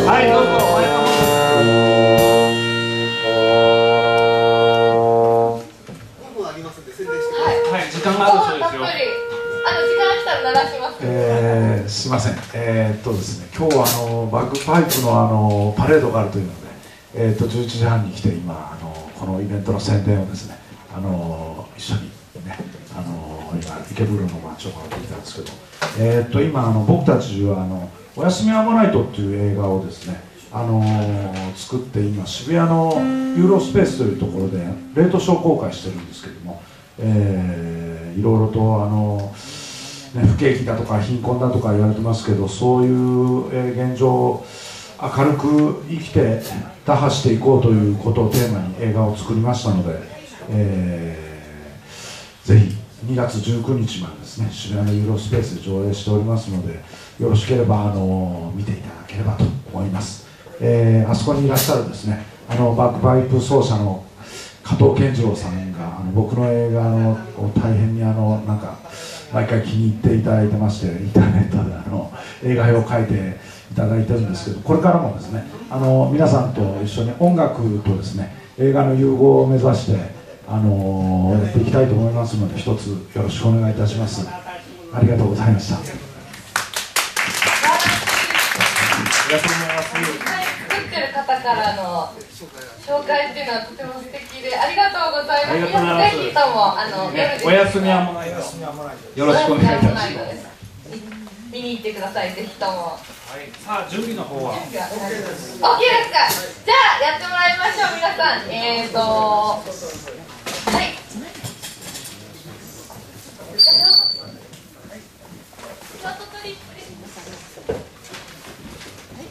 はい、どうぞ。おめでとうございます。はい、時間があるそうですよ。時間あったら流します。すいません。ですね、今日はバッグパイプのパレードがあるというので、11時半に来て今このイベントの宣伝をですね、一緒にね、今池袋の街を回ってきたんですけど、今僕たちはおやすみアンモナイトっていう映画をですね、作って今渋谷のユーロスペースというところでレートショー公開してるんですけども、いろいろと不景気だとか貧困だとか言われてますけど、そういう、現状を明るく生きて打破していこうということをテーマに映画を作りましたので、ぜひ2月19日までですね、渋谷のユーロスペースで上映しておりますので、よろしければ見ていただければと思います。あそこにいらっしゃるですね、バックパイプ奏者の加藤健次郎さんが僕の映画を大変になんか毎回気に入っていただいてまして、インターネットで映画表を書いていただいてるんですけど、これからもですね、皆さんと一緒に音楽とですね、映画の融合を目指してやっていきたいと思いますので、一つよろしくお願いいたします。ありがとうございました。ありがとうございます。作ってる方からの紹介っていうのはとても素敵で、ありがとうございます。ぜひとも夜おやすみアンモナイト。よろしくお願いいたします。見に行ってください、ぜひとも。はい、さあ準備の方は OK ですか。じゃあやってもらいましょう、皆さん。はい。ショートトリップです。はい。